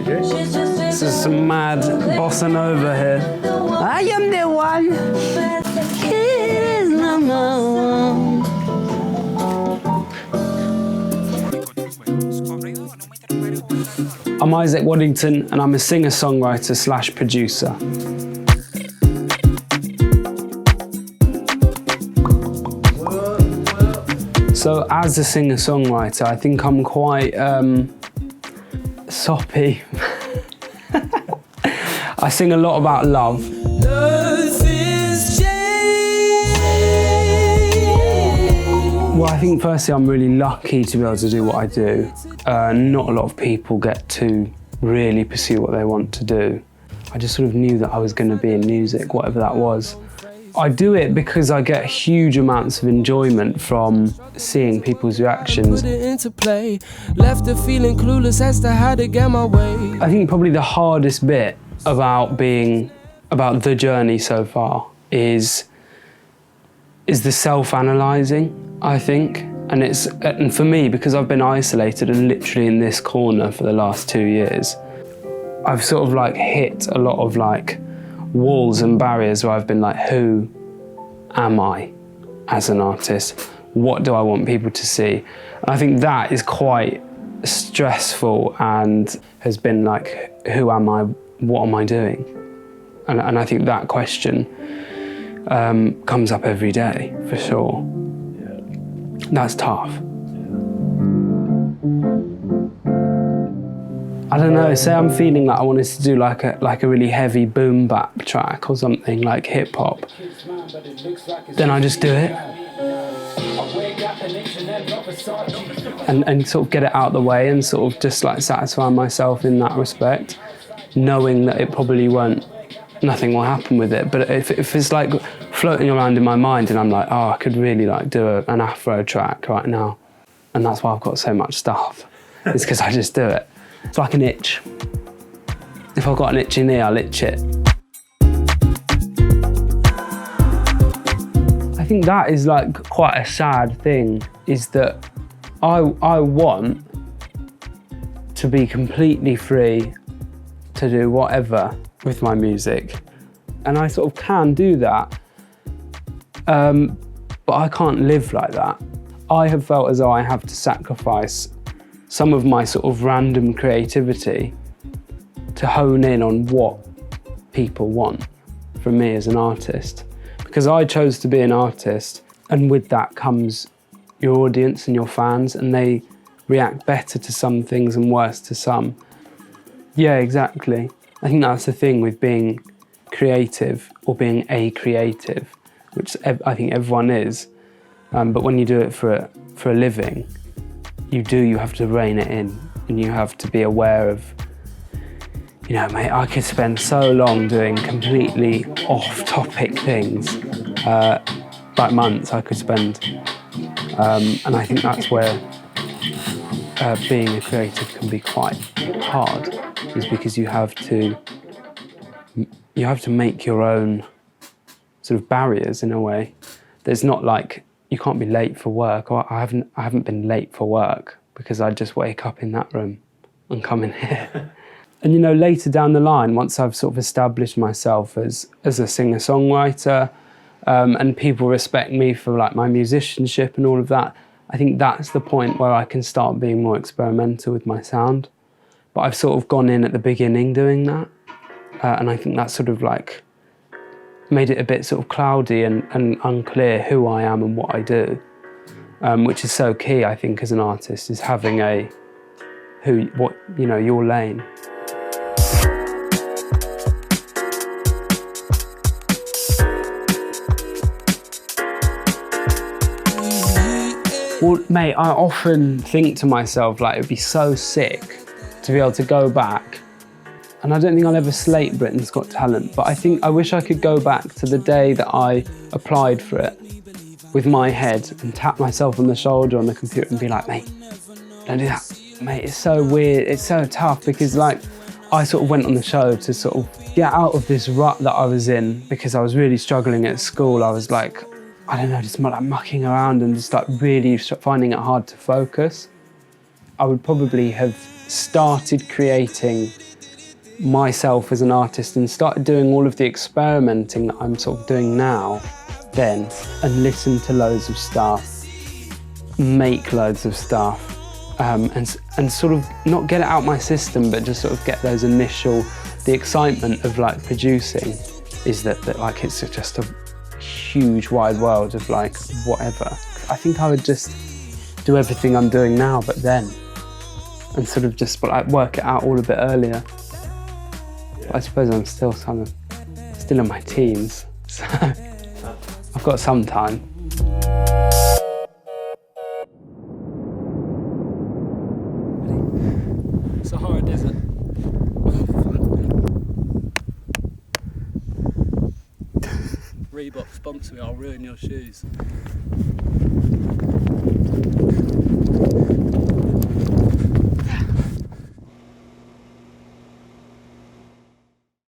This is some mad bossa nova here. I am the one. It is number one. I'm Isaac Waddington and I'm a singer-songwriter/producer. So as a singer-songwriter, I think I'm quite soppy. I sing a lot about love. Well, I think firstly I'm really lucky to be able to do what I do. Not a lot of people get to really pursue what they want to do. I just sort of knew that I was going to be in music, whatever that was. I do it because I get huge amounts of enjoyment from seeing people's reactions. I think probably the hardest bit about the journey so far is the self-analysing, I think. And for me, because I've been isolated and literally in this corner for the last 2 years, I've sort of like hit a lot of like walls and barriers where I've been like, who am I as an artist? What do I want people to see? And I think that is quite stressful and has been like, who am I? What am I doing? And I think that question comes up every day, for sure. Yeah. That's tough. I don't know, say I'm feeling like I wanted to do like a really heavy boom bap track or something, like hip hop, then I just do it. And sort of get it out of the way and sort of just like satisfy myself in that respect, knowing that it probably nothing will happen with it. But if it's like floating around in my mind and I'm like, oh, I could really like do an Afro track right now. And that's why I've got so much stuff. It's because I just do it. It's like an itch. If I've got an itch in here, I'll itch it. I think that is like quite a sad thing, is that I want to be completely free to do whatever with my music. And I sort of can do that, but I can't live like that. I have felt as though I have to sacrifice some of my sort of random creativity to hone in on what people want from me as an artist. Because I chose to be an artist, and with that comes your audience and your fans, and they react better to some things and worse to some. Yeah, exactly. I think that's the thing with being creative or being a creative, which I think everyone is. But when you do it for a living, you have to rein it in, and you have to be aware of, you know, mate, I could spend so long doing completely off-topic things, like months I could spend, and I think that's where being a creative can be quite hard, is because you have to make your own sort of barriers in a way. There's not like, you can't be late for work, or I haven't been late for work because I just wake up in that room and come in here. And you know, later down the line, once I've sort of established myself as a singer-songwriter, and people respect me for like my musicianship and all of that, I think that's the point where I can start being more experimental with my sound. But I've sort of gone in at the beginning doing that, and I think that's sort of like made it a bit sort of cloudy and unclear who I am and what I do, which is so key, I think, as an artist, is having your lane. Well, mate, I often think to myself, like, it'd be so sick to be able to go back. And I don't think I'll ever slate Britain's Got Talent, but I wish I could go back to the day that I applied for it with my head and tap myself on the shoulder on the computer and be like, mate, don't do that. Mate, it's so weird, it's so tough, because like, I sort of went on the show to sort of get out of this rut that I was in, because I was really struggling at school. I was like, I don't know, just like mucking around and just like really finding it hard to focus. I would probably have started creating myself as an artist and started doing all of the experimenting that I'm sort of doing now, then, and listen to loads of stuff, make loads of stuff, and sort of not get it out my system, but just sort of get those initial, the excitement of like producing is that like it's just a huge wide world of like whatever. I think I would just do everything I'm doing now, but then, and sort of just like work it out all a bit earlier. I suppose I'm still still in my teens, so I've got some time. Sahara Desert. Reebok sponsor me, I'll ruin your shoes.